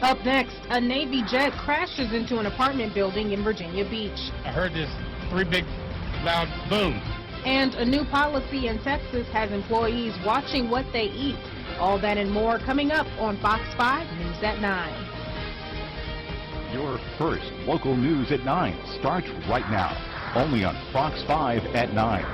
Up next, a Navy jet crashes into an apartment building in Virginia Beach. I heard this 3 big loud boom. And a new policy in Texas has employees watching what they eat. All that and more coming up on Fox 5 News at 9. Your first local news at 9 starts right now, only on Fox 5 at 9.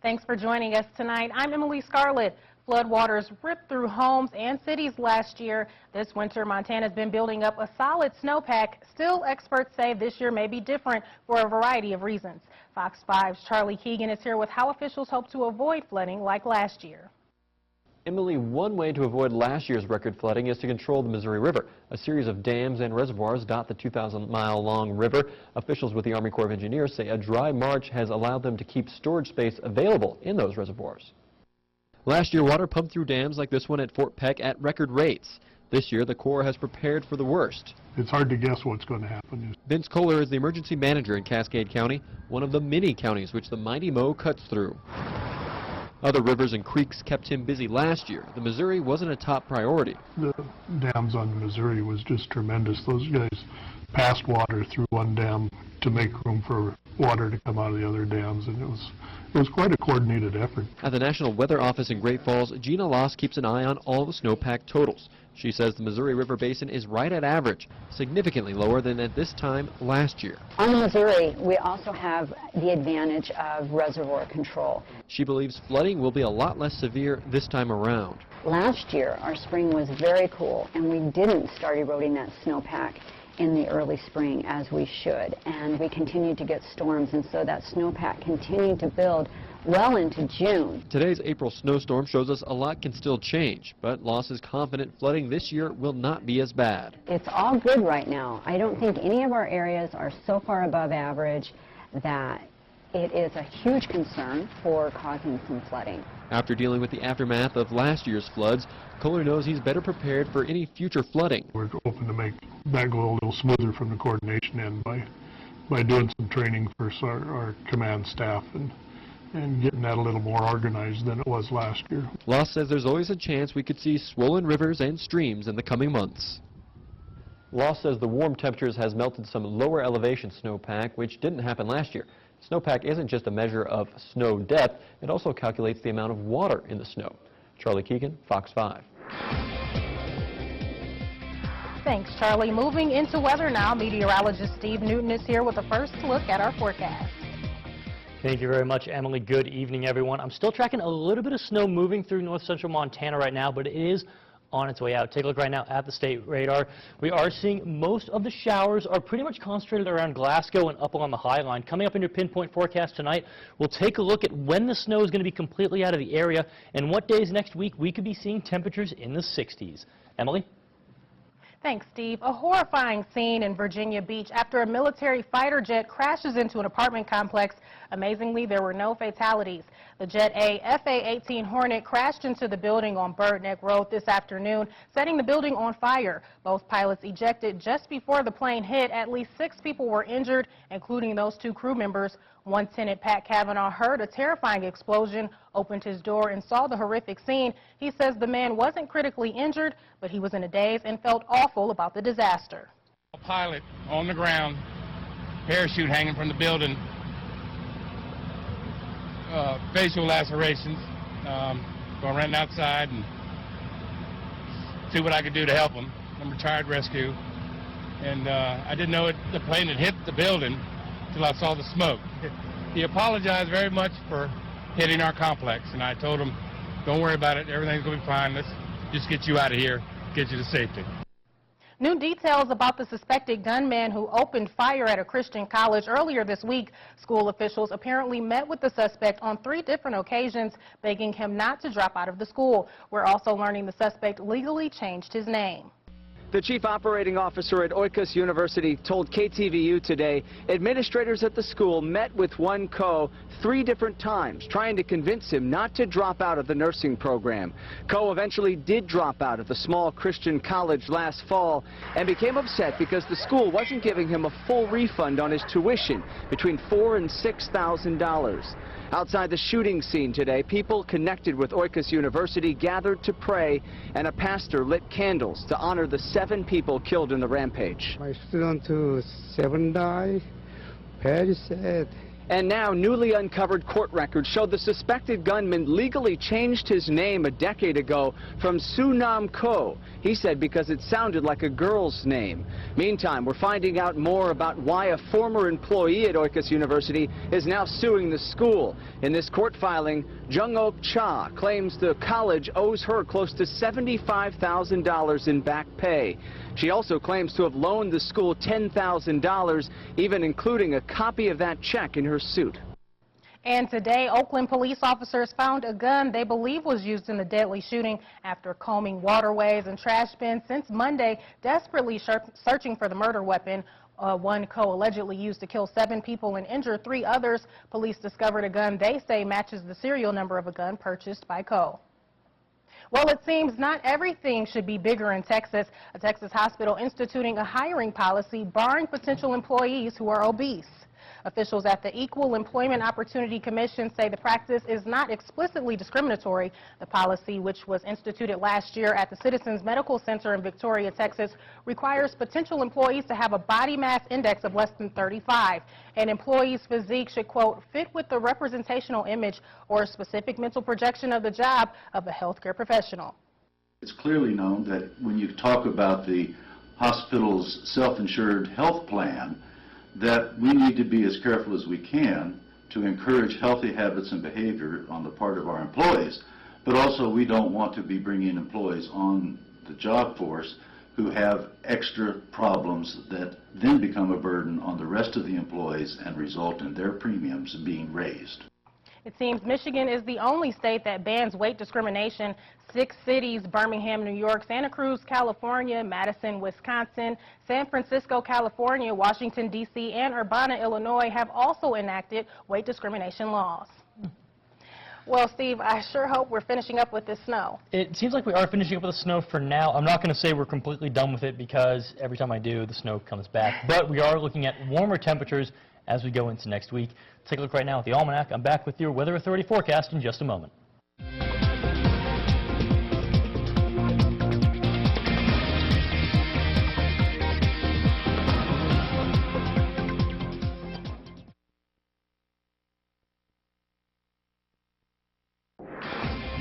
Thanks for joining us tonight. I'm Emily Scarlett. Floodwaters ripped through homes and cities last year. This winter, Montana's been building up a solid snowpack. Still, experts say this year may be different for a variety of reasons. Fox 5's Charlie Keegan is here with how officials hope to avoid flooding like last year. Emily, one way to avoid last year's record flooding is to control the Missouri River. A series of dams and reservoirs dot the 2,000-mile-long river. Officials with the Army Corps of Engineers say a dry March has allowed them to keep storage space available in those reservoirs. Last year, water pumped through dams like this one at Fort Peck at record rates. This year, the Corps has prepared for the worst. It's hard to guess what's going to happen. Vince Kohler is the emergency manager in Cascade County, one of the many counties which the mighty Mo cuts through. Other rivers and creeks kept him busy last year. The Missouri wasn't a top priority. The dams on the Missouri was just tremendous. Those guys passed water through one dam to make room for water to come out of the other dams, and it was quite a coordinated effort. At the National Weather Office in Great Falls, Gina Loss keeps an eye on all the snowpack totals. She says the Missouri River Basin is right at average, significantly lower than at this time last year. On the Missouri, we also have the advantage of reservoir control. She believes flooding will be a lot less severe this time around. Last year, our spring was very cool, and we didn't start eroding that snowpack in the early spring as we should, and we continued to get storms, and so that snowpack continued to build well into June. Today's April snowstorm shows us a lot can still change, but Loss is confident flooding this year will not be as bad. It's all good right now. I don't think any of our areas are so far above average that it is a huge concern for causing some flooding. After dealing with the aftermath of last year's floods, Kohler knows he's better prepared for any future flooding. We're hoping to make that go a little smoother from the coordination end by doing some training for our command staff and getting that a little more organized than it was last year. Loss says there's always a chance we could see swollen rivers and streams in the coming months. Loss says the warm temperatures has melted some lower elevation snowpack, which didn't happen last year. Snowpack isn't just a measure of snow depth, it also calculates the amount of water in the snow. Charlie Keegan, Fox 5. Thanks, Charlie. Moving into weather now, meteorologist Steve Newton is here with a first look at our forecast. Thank you very much, Emily. Good evening, everyone. I'm still tracking a little bit of snow moving through north central Montana right now, but it is on its way out. Take a look right now at the state radar. We are seeing most of the showers are pretty much concentrated around Glasgow and up along the High Line. Coming up in your pinpoint forecast tonight, we'll take a look at when the snow is going to be completely out of the area and what days next week we could be seeing temperatures in the 60s. Emily? Thanks, Steve. A horrifying scene in Virginia Beach after a military fighter jet crashes into an apartment complex. Amazingly, there were no fatalities. The Jet A FA-18 Hornet crashed into the building on Bird Neck Road this afternoon, setting the building on fire. Both pilots ejected just before the plane hit. At least 6 people were injured, including those 2 crew members. One tenant, Pat Cavanaugh, heard a terrifying explosion, opened his door, and saw the horrific scene. He says the man wasn't critically injured, but he was in a daze and felt awful about the disaster. A pilot on the ground, parachute hanging from the building, facial lacerations, going running outside and see what I could do to help him. I'm retired rescue, and I didn't know the plane had hit the building until I saw the smoke. He apologized very much for hitting our complex, and I told him, don't worry about it, everything's going to be fine, let's just get you out of here, get you to safety. New details about the suspected gunman who opened fire at a Christian college earlier this week. School officials apparently met with the suspect on 3 different occasions, begging him not to drop out of the school. We're also learning the suspect legally changed his name. The chief operating officer at Oikos University told KTVU today administrators at the school met with Won Ko 3 different times, trying to convince him not to drop out of the nursing program. Ko eventually did drop out of the small Christian college last fall and became upset because the school wasn't giving him a full refund on his tuition, between $4,000 and $6,000. Outside the shooting scene today, people connected with Oikos University gathered to pray, and a pastor lit candles to honor the 7 people killed in the rampage. My student 7 died. Very sad. And now, newly uncovered court records show the suspected gunman legally changed his name a decade ago from Sunam Ko. He said because it sounded like a girl's name. Meantime, we're finding out more about why a former employee at Oikos University is now suing the school. In this court filing, Jung-Ok Cha claims the college owes her close to $75,000 in back pay. She also claims to have loaned the school $10,000, even including a copy of that check in her suit. And today, Oakland police officers found a gun they believe was used in the deadly shooting after combing waterways and trash bins since Monday, desperately searching for the murder weapon. One Co allegedly used to kill 7 people and injure 3 others. Police discovered a gun they say matches the serial number of a gun purchased by Co. Well, it seems not everything should be bigger in Texas. A Texas hospital instituting a hiring policy barring potential employees who are obese. Officials at the Equal Employment Opportunity Commission say the practice is not explicitly discriminatory. The policy, which was instituted last year at the Citizens Medical Center in Victoria, Texas, requires potential employees to have a body mass index of less than 35. An employee's physique should, quote, fit with the representational image or specific mental projection of the job of a healthcare professional. It's clearly known that when you talk about the hospital's self-insured health plan, that we need to be as careful as we can to encourage healthy habits and behavior on the part of our employees, but also we don't want to be bringing employees on the job force who have extra problems that then become a burden on the rest of the employees and result in their premiums being raised. It seems Michigan is the only state that bans weight discrimination. 6 cities, Birmingham, New York, Santa Cruz, California, Madison, Wisconsin, San Francisco, California, Washington, D.C., and Urbana, Illinois, have also enacted weight discrimination laws. Well, Steve, I sure hope we're finishing up with this snow. It seems like we are finishing up with the snow for now. I'm not going to say we're completely done with it because every time I do, the snow comes back. But we are looking at warmer temperatures as we go into next week. Take a look right now at the almanac. I'm back with your Weather Authority forecast in just a moment.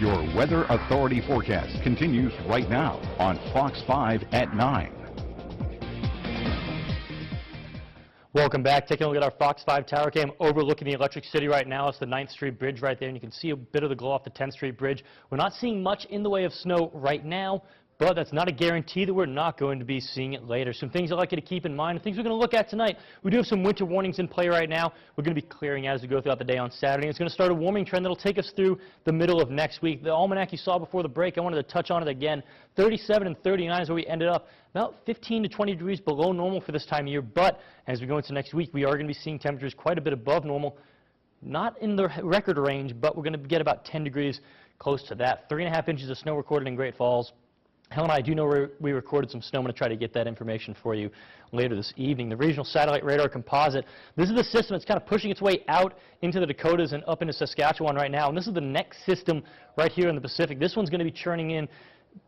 Your Weather Authority forecast continues right now on Fox 5 at 9. Welcome back. Taking a look at our Fox 5 tower cam overlooking the Electric City right now. It's the 9th Street Bridge right there, and you can see a bit of the glow off the 10th Street Bridge. We're not seeing much in the way of snow right now, but that's not a guarantee that we're not going to be seeing it later. Some things I'd like you to keep in mind, things we're going to look at tonight. We do have some winter warnings in play right now. We're going to be clearing as we go throughout the day on Saturday. It's going to start a warming trend that will take us through the middle of next week. The almanac you saw before the break, I wanted to touch on it again. 37 and 39 is where we ended up. About 15 to 20 degrees below normal for this time of year, but as we go into next week, we are going to be seeing temperatures quite a bit above normal. Not in the record range, but we're going to get about 10 degrees close to that. 3.5 inches of snow recorded in Great Falls. Helen and I do know we recorded some snow. I'm going to try to get that information for you later this evening. The Regional Satellite Radar Composite. This is the system that's kind of pushing its way out into the Dakotas and up into Saskatchewan right now. And this is the next system right here in the Pacific. This one's going to be churning in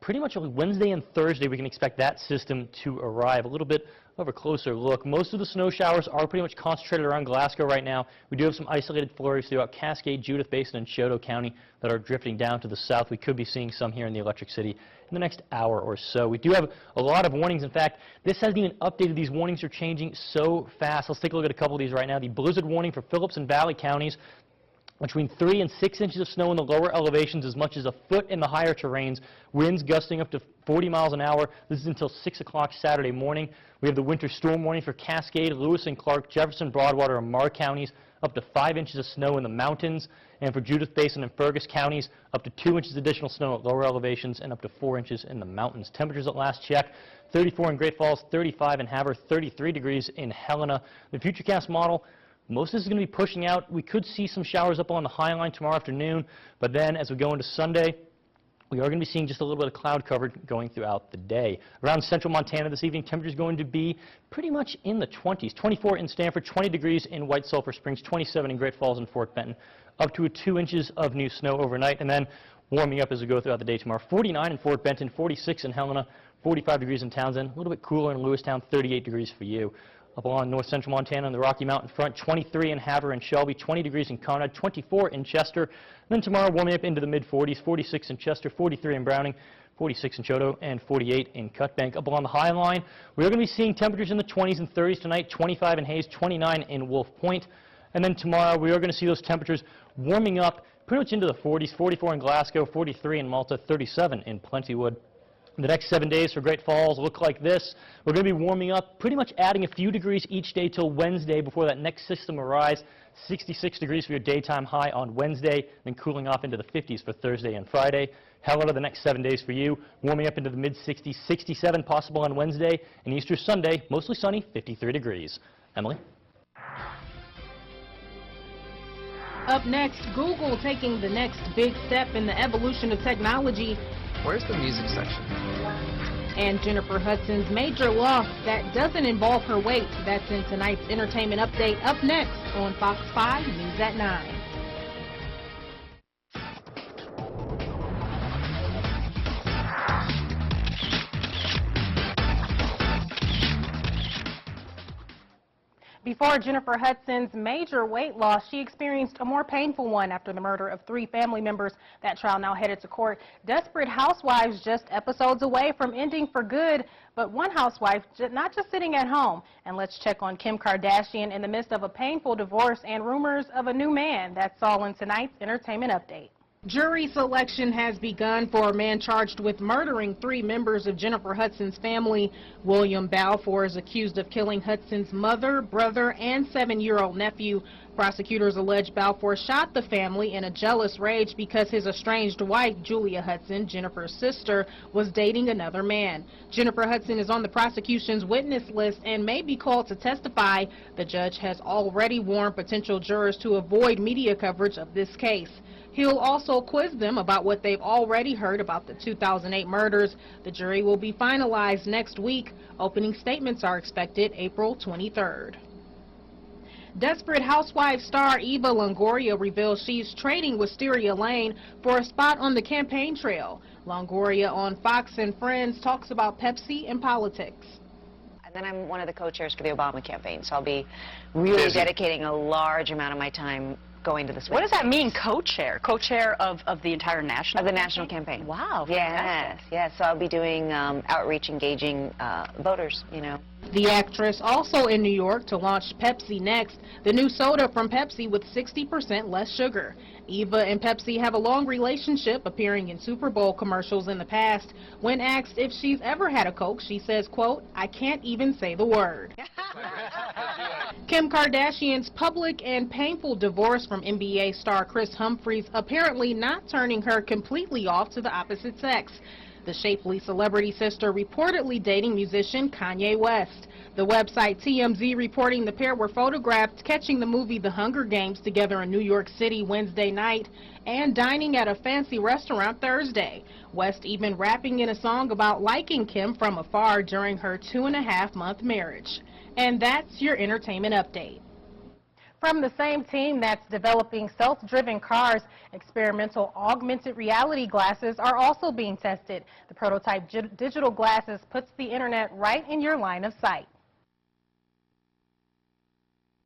pretty much on Wednesday and Thursday. We can expect that system to arrive. A little bit of a closer look. Most of the snow showers are pretty much concentrated around Glasgow right now. We do have some isolated flurries throughout Cascade, Judith Basin, and Choteau County that are drifting down to the south. We could be seeing some here in the Electric City in the next hour or so. We do have a lot of warnings. In fact, this hasn't even updated. These warnings are changing so fast. Let's take a look at a couple of these right now. The blizzard warning for Phillips and Valley counties. Between 3 and 6 inches of snow in the lower elevations, as much as a foot in the higher terrains. Winds gusting up to 40 miles an hour. This is until 6 o'clock Saturday morning. We have the winter storm warning for Cascade, Lewis and Clark, Jefferson, Broadwater, and Marr counties. Up to 5 inches of snow in the mountains. And for Judith Basin and Fergus counties, up to 2 inches additional snow at lower elevations and up to 4 inches in the mountains. Temperatures at last check, 34 in Great Falls, 35 in Havre, 33 degrees in Helena. The Futurecast model, most of this is going to be pushing out. We could see some showers up on the High Line tomorrow afternoon, but then as we go into Sunday, we are going to be seeing just a little bit of cloud cover going throughout the day. Around central Montana this evening, temperatures going to be pretty much in the 20s. 24 in Stanford, 20 degrees in White Sulphur Springs, 27 in Great Falls and Fort Benton. up to 2 inches of new snow overnight, and then warming up as we go throughout the day tomorrow. 49 in Fort Benton, 46 in Helena, 45 degrees in Townsend, a little bit cooler in Lewistown, 38 degrees for you. Up along north central Montana on the Rocky Mountain front, 23 in Havre and Shelby, 20 degrees in Conrad, 24 in Chester. And then tomorrow warming up into the mid-40s, 46 in Chester, 43 in Browning, 46 in Choteau, and 48 in Cutbank. Up along the High Line, we're going to be seeing temperatures in the 20s and 30s tonight, 25 in Hayes, 29 in Wolf Point. And then tomorrow we are going to see those temperatures warming up pretty much into the 40s, 44 in Glasgow, 43 in Malta, 37 in Plentywood. The next 7 days for Great Falls look like this. We're going to be warming up, pretty much adding a few degrees each day till Wednesday before that next system arrives. 66 degrees for your daytime high on Wednesday, then cooling off into the 50s for Thursday and Friday. Helena, the next 7 days for you, warming up into the mid-60s, 67 possible on Wednesday, and Easter Sunday, mostly sunny, 53 degrees. Emily? Up next, Google taking the next big step in the evolution of technology. Where's the music section? And Jennifer Hudson's major loss that doesn't involve her weight. That's in tonight's entertainment update. Up next on Fox 5 News at 9. Before Jennifer Hudson's major weight loss, she experienced a more painful one after the murder of 3 family members. That trial now headed to court. Desperate Housewives just episodes away from ending for good, but one housewife not just sitting at home. And let's check on Kim Kardashian in the midst of a painful divorce and rumors of a new man. That's all in tonight's entertainment update. Jury selection has begun for a man charged with murdering 3 members of Jennifer Hudson's family. William Balfour is accused of killing Hudson's mother, brother, and 7-year-old nephew. Prosecutors allege Balfour shot the family in a jealous rage because his estranged wife, Julia Hudson, Jennifer's sister, was dating another man. Jennifer Hudson is on the prosecution's witness list and may be called to testify. The judge has already warned potential jurors to avoid media coverage of this case. He'll also quiz them about what they've already heard about the 2008 murders. The jury will be finalized next week. Opening statements are expected April 23rd. Desperate Housewives star Eva Longoria reveals she's trading Wisteria Lane for a spot on the campaign trail. Longoria on Fox and Friends talks about Pepsi and politics. And then I'm one of the co-chairs for the Obama campaign, so I'll be really dedicating a large amount of my time going to the swing. What does that mean, co-chair? Co-chair of the entire national Of the national campaign. Wow. Yes, yes. So I'll be doing outreach, engaging voters, you know. The actress also in New York to launch Pepsi Next, the new soda from Pepsi with 60% less sugar. Eva and Pepsi have a long relationship, appearing in Super Bowl commercials in the past. When asked if she's ever had a Coke, she says, quote, "I can't even say the word." Kim Kardashian's public and painful divorce from NBA star Kris Humphries apparently not turning her completely off to the opposite sex. The shapely celebrity sister reportedly dating musician Kanye West. The website TMZ reporting the pair were photographed catching the movie The Hunger Games together in New York City Wednesday night and dining at a fancy restaurant Thursday. West even rapping in a song about liking Kim from afar during her 2.5-month marriage. And that's your entertainment update. From the same team that's developing self-driven cars, experimental augmented reality glasses are also being tested. The prototype digital glasses puts the internet right in your line of sight.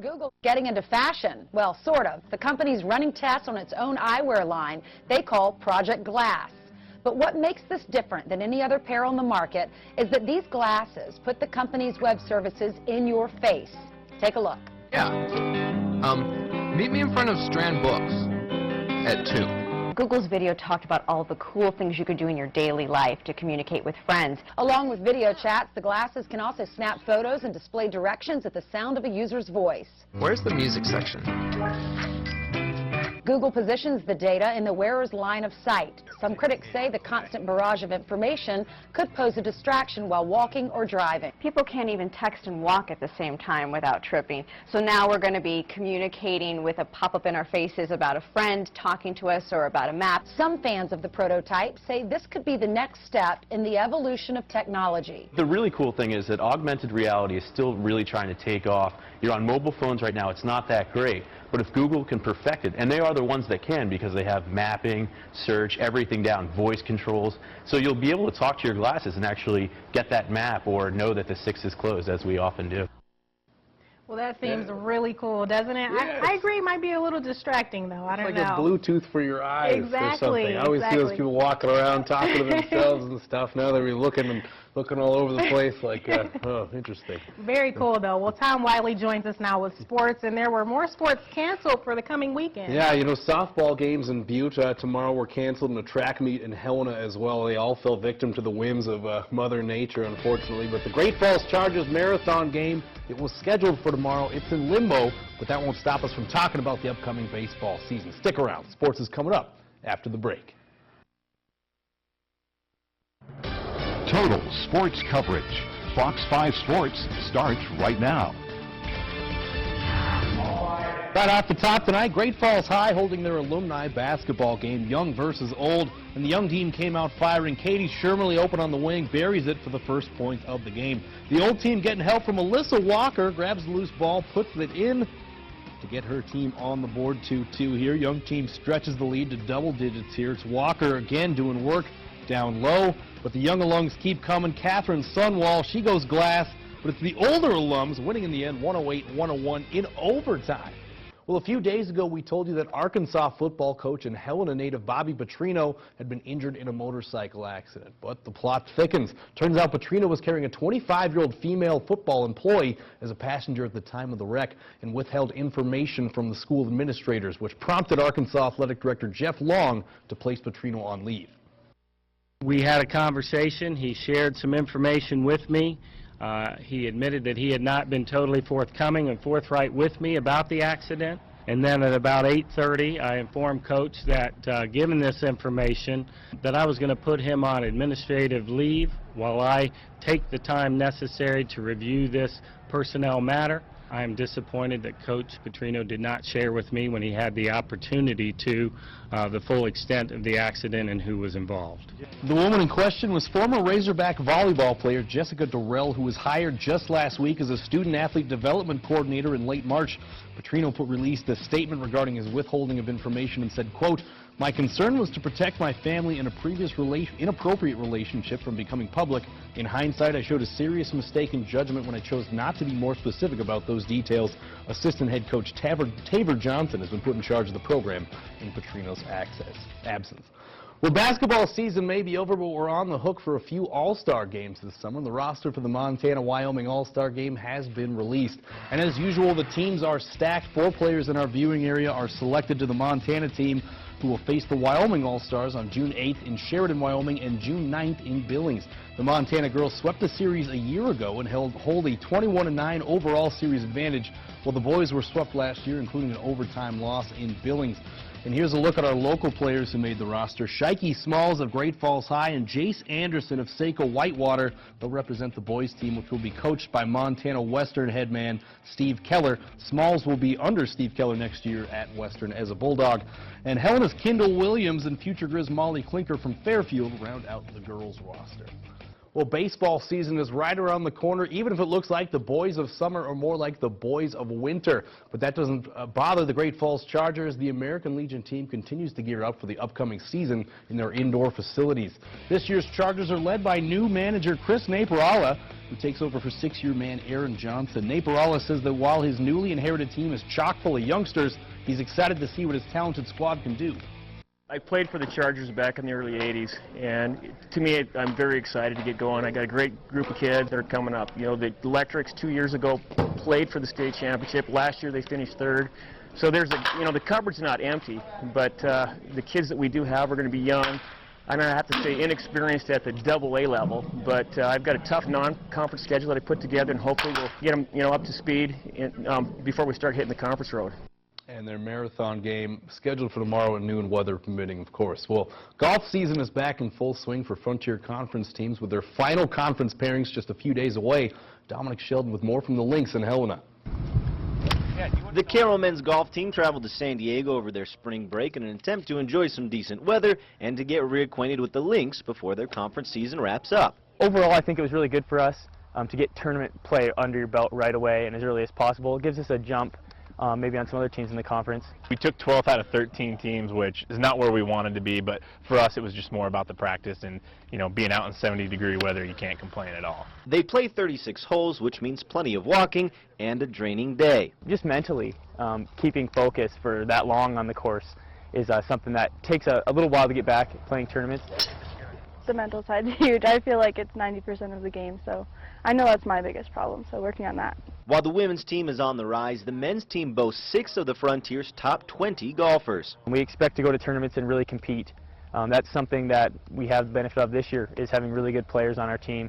Google getting into fashion. Well, sort of. The company's running tests on its own eyewear line they call Project Glass. But what makes this different than any other pair on the market is that these glasses put the company's web services in your face. Take a look. Yeah. Meet me in front of Strand Books at 2. Google's video talked about all the cool things you could do in your daily life to communicate with friends. Along with video chats, the glasses can also snap photos and display directions at the sound of a user's voice. Where's the music section? Google positions the data in the wearer's line of sight. Some critics say the constant barrage of information could pose a distraction while walking or driving. People can't even text and walk at the same time without tripping. So now we're going to be communicating with a pop-up in our faces about a friend talking to us or about a map. Some fans of the prototype say this could be the next step in the evolution of technology. The really cool thing is that augmented reality is still really trying to take off. You're on mobile phones right now, it's not that great. But if Google can perfect it, and they are the ones that can because they have mapping, search, everything down, voice controls, so you'll be able to talk to your glasses and actually get that map or know that the 6 is closed, as we often do. Well, that seems really cool, doesn't it? Yes. I agree it might be a little distracting, though. I don't It's like know. a Bluetooth for your eyes or something. I always see those people walking around talking to themselves and stuff. Now they're looking all over the place like, oh, interesting. Very cool, though. Well, Tom Wiley joins us now with sports, and there were more sports canceled for the coming weekend. Yeah, you know, softball games in Butte tomorrow were canceled, and a track meet in Helena as well. They all fell victim to the whims of Mother Nature, unfortunately. But the Great Falls Chargers marathon game, it was scheduled for tomorrow. It's in limbo, but that won't stop us from talking about the upcoming baseball season. Stick around. Sports is coming up after the break. Total sports coverage. Fox 5 Sports starts right now. Right off the top tonight, Great Falls High holding their alumni basketball game, young versus old, and the young team came out firing. Katie Shermerly open on the wing, buries it for the first point of the game. The old team getting help from Alyssa Walker, grabs the loose ball, puts it in to get her team on the board 2-2 here. Young team stretches the lead to double digits here. It's Walker again doing work down low, but the young alums keep coming. Catherine Sunwall, she goes glass, but it's the older alums winning in the end, 108-101 in overtime. Well, a few days ago, we told you that Arkansas football coach and Helena native Bobby Petrino had been injured in a motorcycle accident. But the plot thickens. Turns out Petrino was carrying a 25-year-old female football employee as a passenger at the time of the wreck and withheld information from the school administrators, which prompted Arkansas Athletic Director Jeff Long to place Petrino on leave. We had a conversation. He shared some information with me. He admitted that he had not been totally forthcoming and forthright with me about the accident. And then at about 8:30, I informed Coach that, given this information, that I was going to put him on administrative leave while I take the time necessary to review this personnel matter. I am disappointed that Coach Petrino did not share with me when he had the opportunity to the full extent of the accident and who was involved. The woman in question was former Razorback volleyball player Jessica Durrell, who was hired just last week as a student-athlete development coordinator in late March. Petrino released a statement regarding his withholding of information and said, quote, "My concern was to protect my family and a previous inappropriate relationship from becoming public. In hindsight, I showed a serious mistake in judgment when I chose not to be more specific about those details." Assistant head coach Taver Johnson has been put in charge of the program in Petrino's absence. Well, basketball season may be over, but we're on the hook for a few All-Star games this summer. The roster for the Montana-Wyoming All-Star game has been released. And as usual, the teams are stacked. 4 players in our viewing area are selected to the Montana team, who will face the Wyoming All-Stars on June 8th in Sheridan, Wyoming, and June 9th in Billings. The Montana girls swept the series a year ago and hold a 21-9 overall series advantage, while the boys were swept last year, including an overtime loss in Billings. And here's a look at our local players who made the roster. Shikey Smalls of Great Falls High and Jace Anderson of Saco Whitewater. They'll represent the boys team, which will be coached by Montana Western head man Steve Keller. Smalls will be under Steve Keller next year at Western as a Bulldog. And Helena's Kendall Williams and future Grizz Molly Klinker from Fairfield round out the girls roster. Well, baseball season is right around the corner, even if it looks like the boys of summer are more like the boys of winter. But that doesn't bother the Great Falls Chargers. The American Legion team continues to gear up for the upcoming season in their indoor facilities. This year's Chargers are led by new manager Chris Naparala, who takes over for 6-year man Aaron Johnson. Naparala says that while his newly inherited team is chock full of youngsters, he's excited to see what his talented squad can do. I played for the Chargers back in the early 80s, and to me, I'm very excited to get going. I got a great group of kids that are coming up. You know, the Electrics 2 years ago played for the state championship. Last year, they finished 3rd. So there's the cupboard's not empty, but the kids that we do have are going to be young. I'm going to have to say inexperienced at the AA level, but I've got a tough non-conference schedule that I put together, and hopefully we'll get them, up to speed before we start hitting the conference road. And their marathon game scheduled for tomorrow at noon, weather permitting, of course. Well, golf season is back in full swing for Frontier Conference teams with their final conference pairings just a few days away. Dominic Sheldon with more from the Lynx in Helena. The Carroll men's golf team traveled to San Diego over their spring break in an attempt to enjoy some decent weather and to get reacquainted with the Lynx before their conference season wraps up. Overall, I think it was really good for us to get tournament play under your belt right away and as early as possible. It gives us a jump maybe on some other teams in the conference. We took 12th out of 13 teams, which is not where we wanted to be, but for us it was just more about the practice and, you know, being out in 70-degree weather, you can't complain at all. They play 36 holes, which means plenty of walking and a draining day. Just mentally, keeping focus for that long on the course is something that takes a little while to get back playing tournaments. The mental side's huge. I feel like it's 90% of the game, so I know that's my biggest problem, so working on that. While the women's team is on the rise, the men's team boasts 6 of the Frontier's top 20 golfers. We expect to go to tournaments and really compete. That's something that we have the benefit of this year, is having really good players on our team.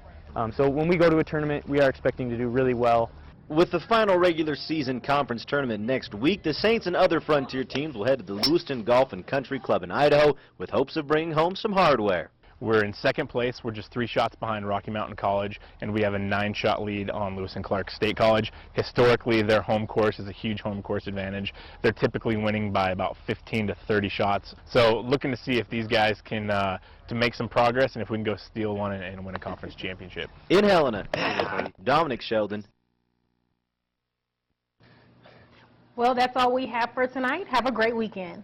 So when we go to a tournament, we are expecting to do really well. With the final regular season conference tournament next week, the Saints and other Frontier teams will head to the Lewiston Golf and Country Club in Idaho with hopes of bringing home some hardware. We're in second place. We're just 3 shots behind Rocky Mountain College, and we have a 9-shot lead on Lewis and Clark State College. Historically, their home course is a huge home course advantage. They're typically winning by about 15 to 30 shots. So looking to see if these guys can to make some progress and if we can go steal one and win a conference championship. In Helena, Dominic Sheldon. Well, that's all we have for tonight. Have a great weekend.